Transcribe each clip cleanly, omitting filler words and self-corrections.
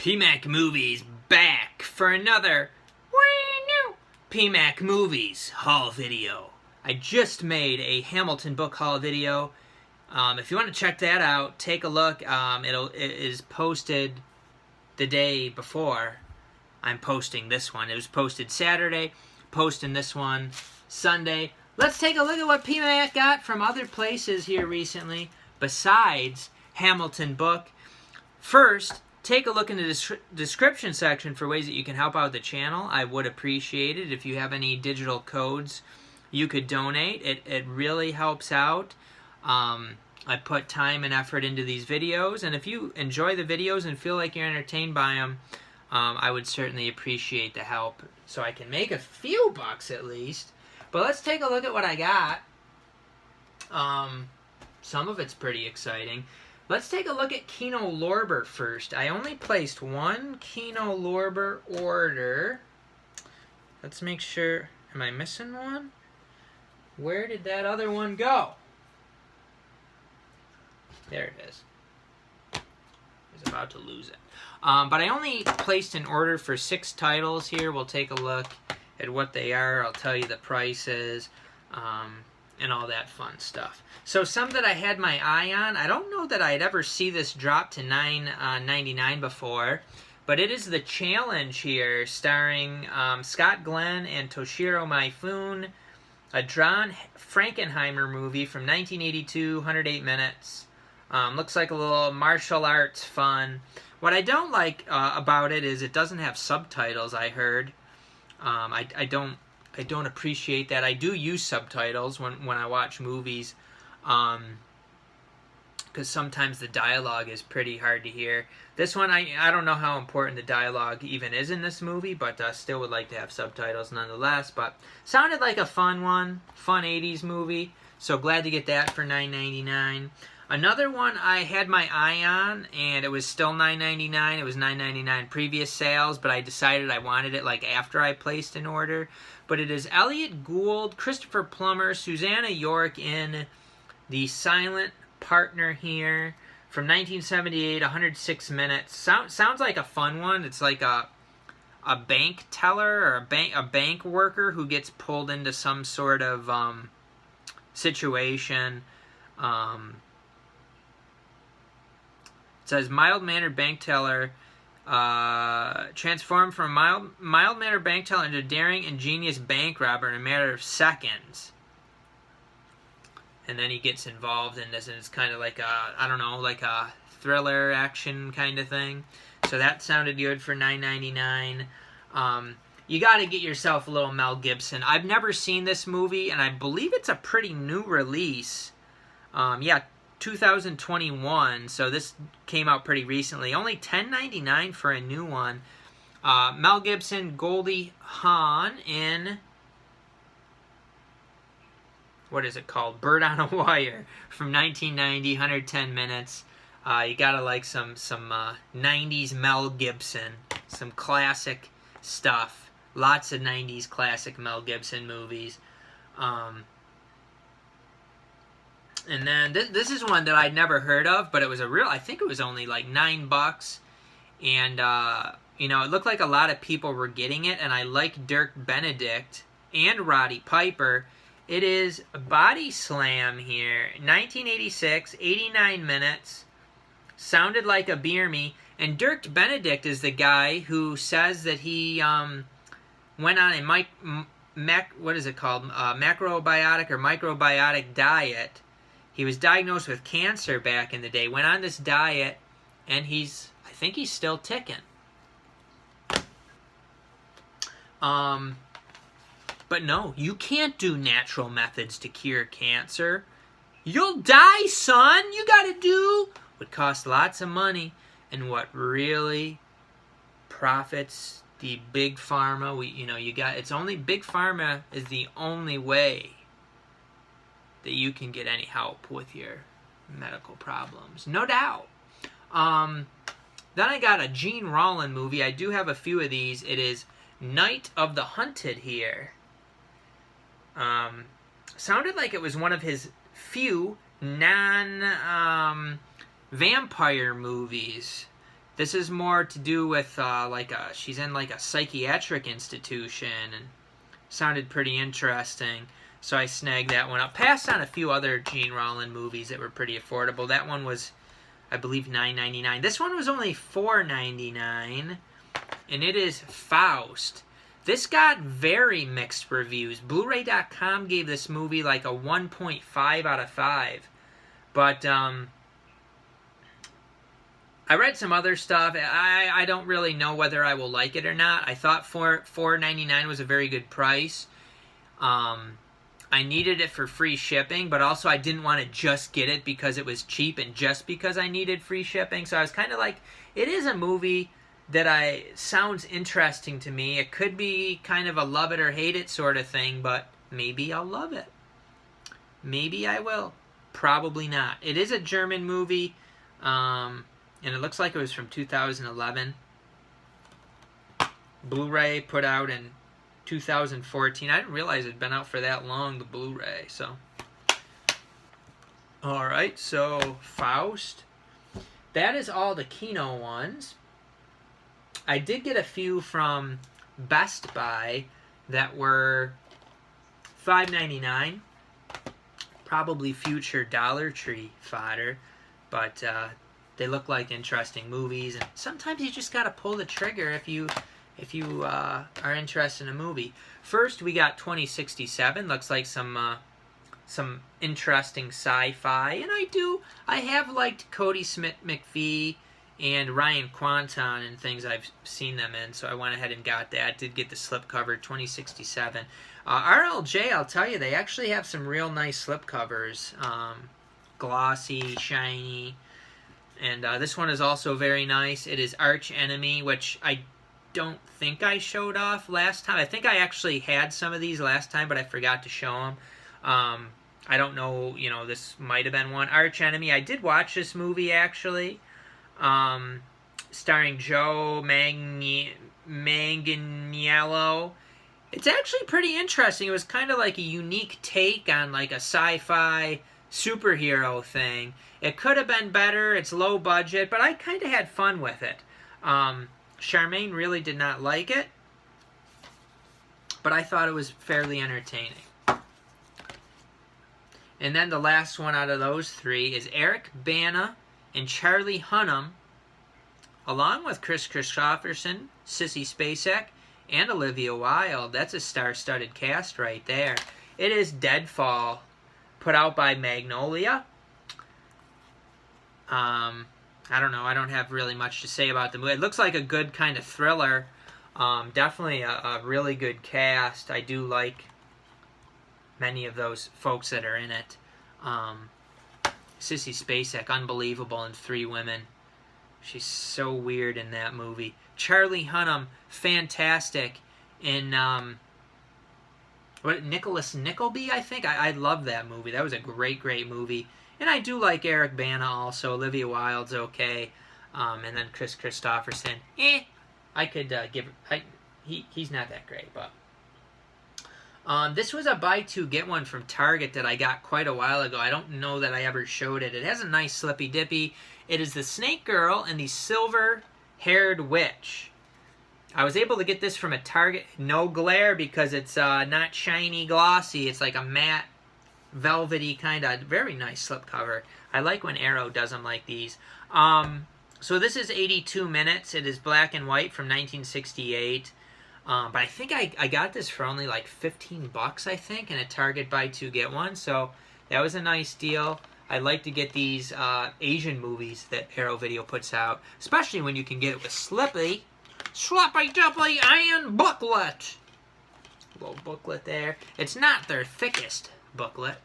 PMacMovies back for another PMacMovies haul video. I just made a Hamilton book haul video. If you want to check that out, take a look. It is posted the day before I'm posting this one. It was posted Saturday, posting this one Sunday. Let's take a look at what PMac got from other places here recently besides Hamilton book. First, take a look in the description section for ways that you can help out the channel. I would appreciate it if you have any digital codes you could donate. It really helps out. I put time and effort into these videos, and if you enjoy the videos and feel like you're entertained by them, I would certainly appreciate the help so I can make a few bucks at least. But let's take a look at what I got. Some of it's pretty exciting. Let's take a look at Kino Lorber first. I only placed one Kino Lorber order. Let's make sure. Am I missing one? Where did that other one go? There it is. I was about to lose it. But I only placed an order for 6 titles here. We'll take a look at what they are. I'll tell you the prices. And all that fun stuff. So some that I had my eye on, I don't know that I'd ever see this drop to $9.99 before, but it is The Challenge here, starring Scott Glenn and Toshiro Mifune, a John Frankenheimer movie from 1982, 108 minutes. Looks like a little martial arts fun. What I don't like about it is it doesn't have subtitles, I heard. I don't appreciate that. I do use subtitles when I watch movies, because sometimes the dialogue is pretty hard to hear. This one, I don't know how important the dialogue even is in this movie, but still would like to have subtitles nonetheless. But sounded like a fun one, fun 80s movie, so glad to get that for $9.99. Another one I had my eye on, and it was still $9.99. It was $9.99 previous sales, but I decided I wanted it like after I placed an order. But it is Elliot Gould, Christopher Plummer, Susanna York in The Silent Partner here from 1978, 106 minutes. Sounds like a fun one. It's like a bank teller or a bank worker who gets pulled into some sort of situation. It says mild-mannered bank teller transformed from mild-mannered bank teller into daring, ingenious bank robber in a matter of seconds. And then he gets involved in this, and it's kind of like I don't know, like a thriller action kind of thing. So that sounded good for $9.99. You got to get yourself a little Mel Gibson. I've never seen this movie, and I believe it's a pretty new release. Yeah, 2021, so this came out pretty recently. Only $10.99 for a new one. Mel Gibson, Goldie Hawn in, what is it called? Bird on a Wire from 1990, 110 minutes. You gotta like some 90s Mel Gibson, some classic stuff. Lots of 90s classic Mel Gibson movies. And then this is one that I'd never heard of, but it was I think it was only like $9. And, you know, it looked like a lot of people were getting it, and I like Dirk Benedict and Roddy Piper. It is Body Slam here, 1986, 89 minutes. Sounded like a beer me. And Dirk Benedict is the guy who says that he went on a macrobiotic or microbiotic diet. He was diagnosed with cancer back in the day, went on this diet, and I think he's still ticking. But no, you can't do natural methods to cure cancer. You'll die, son! You gotta do what costs lots of money, and what really profits the big pharma. It's only big pharma is the only way that you can get any help with your medical problems. No doubt. Then I got a Gene Rollin movie. I do have a few of these. It is Night of the Hunted here. Sounded like it was one of his few non-vampire movies. This is more to do with she's in like a psychiatric institution, and sounded pretty interesting. So I snagged that one up. Passed on a few other Gene Rollin movies that were pretty affordable. That one was, I believe, $9.99. This one was only $4.99, and it is Faust. This got very mixed reviews. Blu-ray.com gave this movie like a 1.5 out of 5. But I read some other stuff. I don't really know whether I will like it or not. I thought $4.99 was a very good price. I needed it for free shipping, but also I didn't want to just get it because it was cheap and just because I needed free shipping. So I was kind of like, it is a movie that sounds interesting to me. It could be kind of a love it or hate it sort of thing, but maybe I'll love it. Maybe I will. Probably not. It is a German movie, and it looks like it was from 2011. Blu-ray put out in 2014. I didn't realize it'd been out for that long, the Blu-ray, so. Alright, so Faust. That is all the Kino ones. I did get a few from Best Buy that were $5.99. Probably future Dollar Tree fodder, but they look like interesting movies, and sometimes you just gotta pull the trigger if you are interested in a movie. First, we got 2067. Looks like some interesting sci-fi, and I have liked Cody Smith-McPhee and Ryan Kwanton and things I've seen them in, so I went ahead and got that. Did get the slipcover, 2067. RLJ, I'll tell you, they actually have some real nice slipcovers. Glossy, shiny, and this one is also very nice. It is Arch Enemy, which I don't think I showed off last time. I think I actually had some of these last time, but I forgot to show them. I don't know, this might have been one. Arch Enemy, I did watch this movie, actually. Starring Joe Manganiello. It's actually pretty interesting. It was kind of like a unique take on like a sci-fi superhero thing. It could have been better. It's low budget, but I kind of had fun with it. Charmaine really did not like it, but I thought it was fairly entertaining. And then the last one out of those three is Eric Bana and Charlie Hunnam, along with Chris Christopherson, Sissy Spacek, and Olivia Wilde. That's a star-studded cast right there. It is Deadfall, put out by Magnolia. I don't know. I don't have really much to say about the movie. It looks like a good kind of thriller. Definitely a really good cast. I do like many of those folks that are in it. Sissy Spacek, unbelievable in Three Women. She's so weird in that movie. Charlie Hunnam, fantastic in Nicholas Nickleby, I think. I love that movie. That was a great movie. And I do like Eric Bana also. Olivia Wilde's okay. And then Chris Christopherson. I could give... he's not that great, but... this was a buy two get one from Target that I got quite a while ago. I don't know that I ever showed it. It has a nice slippy dippy. It is the Snake Girl and the Silver-Haired Witch. I was able to get this from a Target. No glare because it's not shiny glossy. It's like a matte, velvety kind of very nice slipcover. I like when Arrow does them like these. So this is 82 minutes. It is black and white from 1968. But I think I got this for only like $15, I think, in a Target buy two get one. So that was a nice deal. I like to get these Asian movies that Arrow Video puts out, especially when you can get it with Sloppy Duppy and booklet. Little booklet there. It's not their thickest booklet.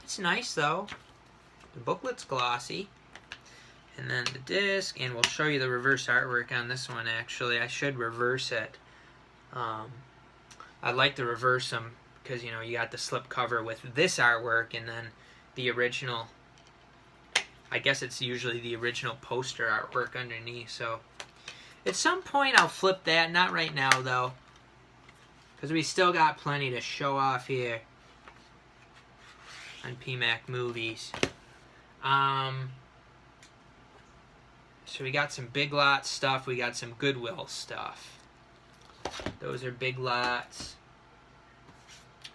It's nice though. The booklet's glossy. And then the disc, and we'll show you the reverse artwork on this one actually. I should reverse it. I'd like to reverse them because, you got the slip cover with this artwork and then the original. I guess it's usually the original poster artwork underneath. So at some point I'll flip that. Not right now though, because we still got plenty to show off here on PMacMovies. So we got some Big Lots stuff. We got some Goodwill stuff. Those are Big Lots.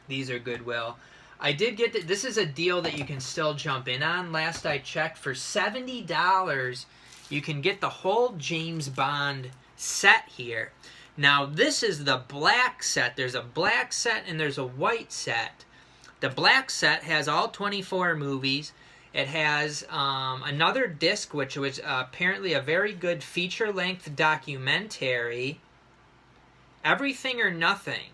These are Goodwill. I did get this is a deal that you can still jump in on. Last I checked, for $70, you can get the whole James Bond set here. Now, this is the black set. There's a black set and there's a white set. The black set has all 24 movies. It has another disc, which was apparently a very good feature-length documentary, Everything or Nothing.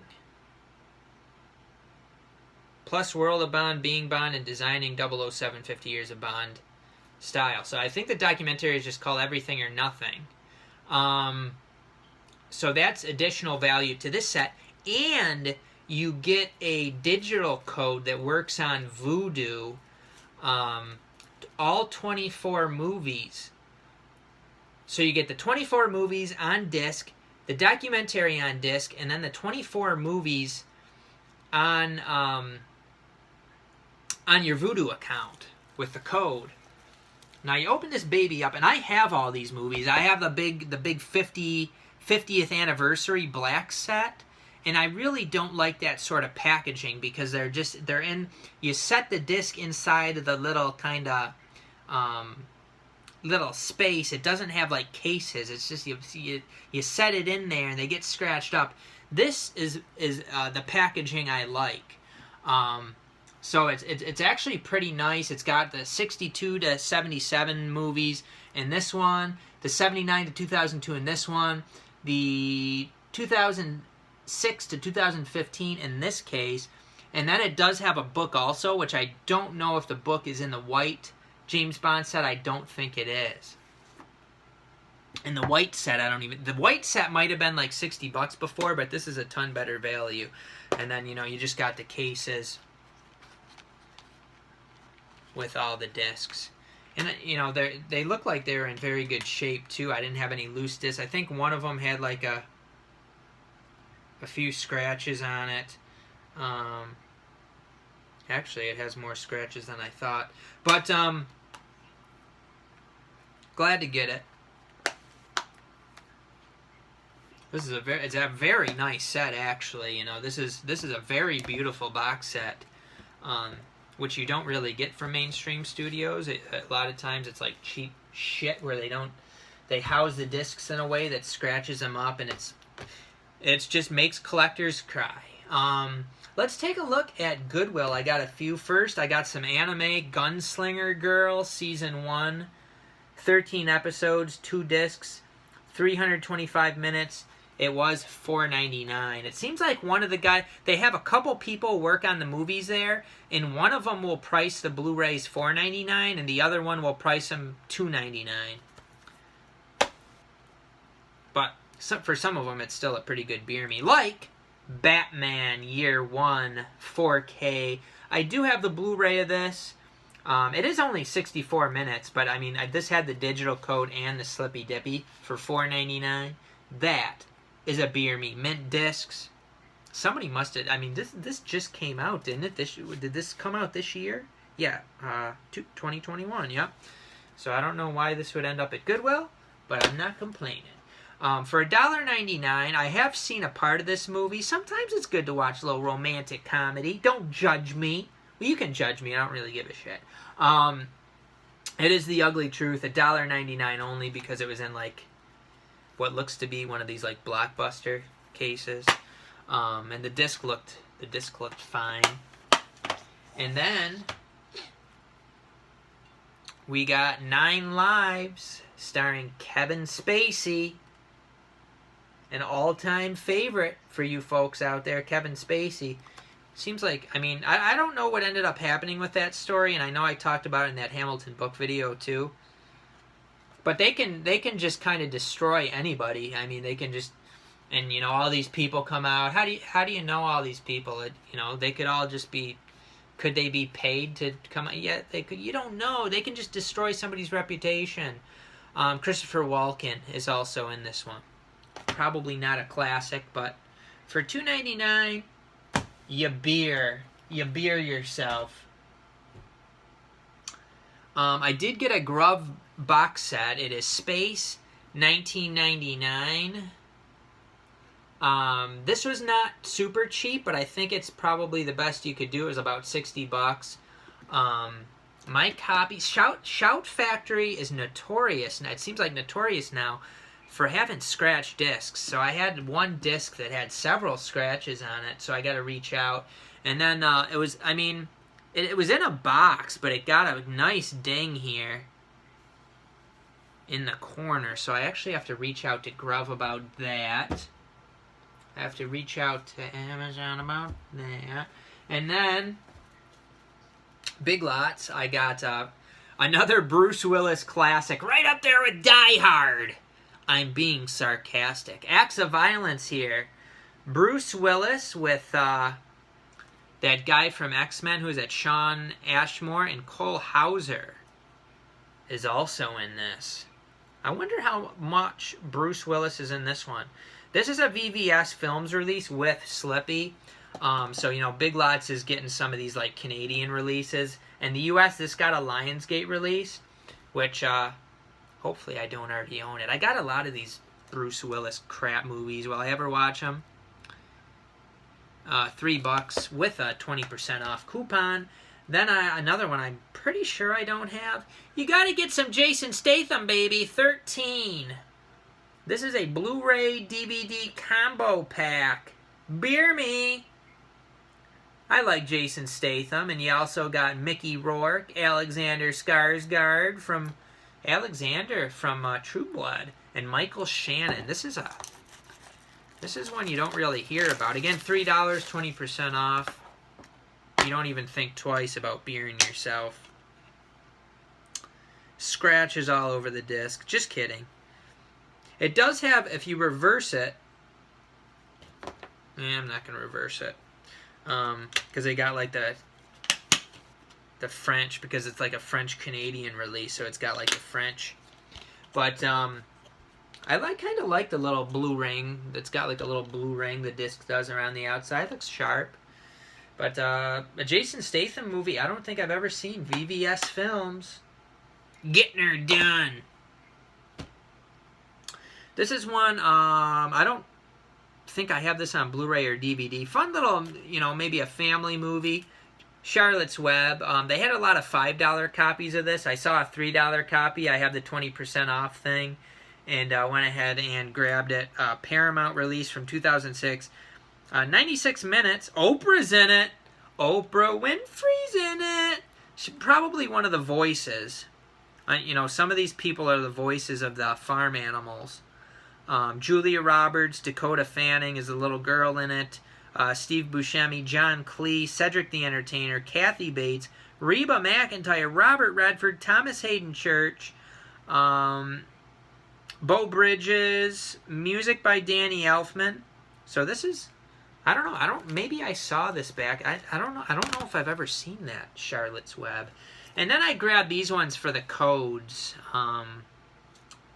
Plus World of Bond, Being Bond, and Designing 007 50 Years of Bond style. So I think the documentary is just called Everything or Nothing. So that's additional value to this set. And you get a digital code that works on Vudu. All 24 movies. So you get the 24 movies on disc, the documentary on disc, and then the 24 movies on your Vudu account with the code. Now you open this baby up, and I have all these movies. I have the big 50th anniversary black set, and I really don't like that sort of packaging because they're in. You set the disc inside of the little kind of little space. It doesn't have like cases. It's just you set it in there and they get scratched up. This is the packaging I like. So it's actually pretty nice. It's got the 62 to 77 movies in this one, the 79 to 2002 in this one, the 2006 to 2015 in this case, and then it does have a book also, which I don't know if the book is in the white James Bond set. I don't think it is. In the white set, the white set might have been like $60 before, but this is a ton better value. And then, you just got the cases with all the discs. And, they look like they were in very good shape, too. I didn't have any loose discs. I think one of them had like a few scratches on it. Actually, it has more scratches than I thought. But, glad to get it. This is it's a very nice set, actually. This is a very beautiful box set, which you don't really get from mainstream studios. A lot of times it's like cheap shit where they house the discs in a way that scratches them up, and it just makes collectors cry. Let's take a look at Goodwill. I got a few first. I got some anime, Gunslinger Girl Season 1, 13 episodes, 2 discs, 325 minutes. It was $4.99. It seems like one of the guys, they have a couple people work on the movies there, and one of them will price the Blu-rays $4.99, and the other one will price them $2.99. But for some of them, it's still a pretty good beer me. Like Batman Year 1 4K. I do have the Blu-ray of this. It is only 64 minutes, but I mean, this had the digital code and the Slippy Dippy for $4.99. That is a beer me. Mint discs. Somebody must have. I mean, this just came out, didn't it? Did this come out this year? Yeah, 2021. Yep. So I don't know why this would end up at Goodwill, but I'm not complaining. For $1.99, I have seen a part of this movie. Sometimes it's good to watch a little romantic comedy. Don't judge me. Well, you can judge me. I don't really give a shit. It is The Ugly Truth. $1.99 only because it was in like what looks to be one of these like Blockbuster cases. And the disc looked fine. And then we got 9 Lives starring Kevin Spacey. An all-time favorite for you folks out there, Kevin Spacey. Seems like, I mean, I don't know what ended up happening with that story, and I know I talked about it in that Hamilton book video too. But they can just kind of destroy anybody. I mean, they can just, and all these people come out. How do you know all these people? They could all just be. Could they be paid to come out? Yeah, they could. You don't know. They can just destroy somebody's reputation. Christopher Walken is also in this one. Probably not a classic, but for $2.99, you beer yourself. I did get a Grove box set. It is Space 1999. This was not super cheap, but I think it's probably the best you could do. It was about $60. My copy, Shout Factory is notorious, and it seems like notorious now, for having scratched discs. So I had one disc that had several scratches on it, so I got to reach out. And then it was, I mean, it was in a box, but it got a nice ding here in the corner. So I actually have to reach out to Grove about that. I have to reach out to Amazon about that. And then, Big Lots, I got another Bruce Willis classic, right up there with Die Hard. I'm being sarcastic. Acts of Violence here. Bruce Willis with that guy from X-Men who's at Sean Ashmore, and Cole Hauser is also in this. I wonder how much Bruce Willis is in this one. This is a VVS Films release with Slippy. So, you know, Big Lots is getting some of these, like, Canadian releases. In the U.S., this got a Lionsgate release, which, hopefully I don't already own it. I got a lot of these Bruce Willis crap movies. Will I ever watch them? $3 with a 20% off coupon. Then another one I'm pretty sure I don't have. You gotta get some Jason Statham, baby. 13. This is a Blu-ray DVD combo pack. Beer me. I like Jason Statham, and you also got Mickey Rourke, Alexander Skarsgård from True Blood, and Michael Shannon. This is one you don't really hear about. Again, $3, 20% off. You don't even think twice about beering yourself. Scratches all over the disc. Just kidding. It does have, if you reverse it, I'm not going to reverse it, because they got like the French, because it's like a French-Canadian release, so it's got like the French. But I kind of like the little blue ring. It's got like a little blue ring the disc does around the outside. It looks sharp. But a Jason Statham movie I don't think I've ever seen. VVS Films. Getting her done. This is one, I don't think I have this on Blu-ray or DVD. Fun little, you know, maybe a family movie. Charlotte's Web. They had a lot of $5 copies of this. I saw a $3 copy. I have the 20% off thing. And went ahead and grabbed it. Paramount release from 2006. 96 minutes. Oprah's in it. Oprah Winfrey's in it. She's probably one of the voices. You know, some of these people are the voices of the farm animals. Julia Roberts, Dakota Fanning is the little girl in it. Steve Buscemi, John Cleese, Cedric the Entertainer, Kathy Bates, Reba McEntire, Robert Redford, Thomas Hayden Church, Beau Bridges, music by Danny Elfman. So this is, I don't know, maybe I saw this back. I don't know if I've ever seen that, Charlotte's Web. And then I grabbed these ones for the codes,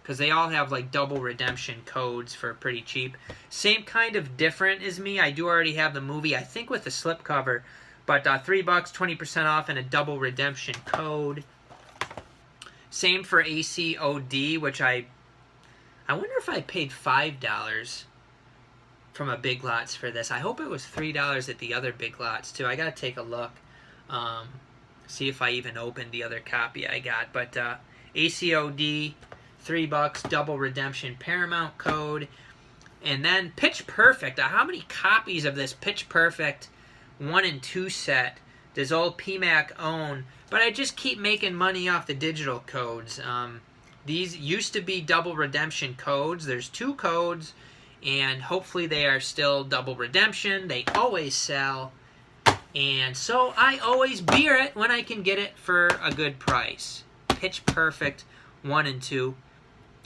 because they all have like double redemption codes for pretty cheap. Same kind of different as me. I do already have the movie, I think with the slipcover, but $3, 20% off, and a double redemption code. Same for ACOD, which I wonder if I paid $5 from a Big Lots for this. I hope it was $3 at the other Big Lots too. I gotta take a look, see if I even opened the other copy I got. But ACOD, $3, double redemption, Paramount code, and then Pitch Perfect. How many copies of this Pitch Perfect 1 and 2 set does old PMac own? But I just keep making money off the digital codes. These used to be double redemption codes. There's 2 codes, and hopefully they are still double redemption. They always sell, and so I always beer it when I can get it for a good price. Pitch Perfect 1 and 2.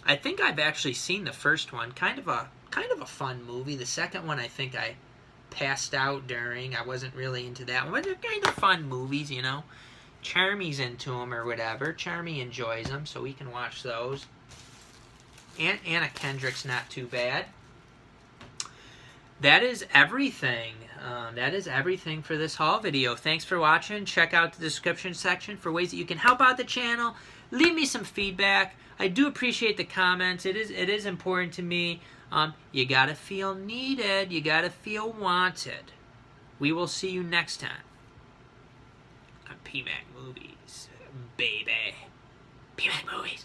I think I've actually seen the first one. Kind of a fun movie. The second one I think I passed out during. I wasn't really into that one. But they're kind of fun movies, you know. Charmy's into them or whatever. Charmy enjoys them, so we can watch those. Anna Kendrick's not too bad. that is everything. That is everything for this haul video. Thanks for watching. Check out the description section for ways that you can help out the channel. Leave me some feedback. I do appreciate the comments. It is important to me. You gotta feel needed. You gotta feel wanted. We will see you next time on PMacMovies, baby. PMacMovies.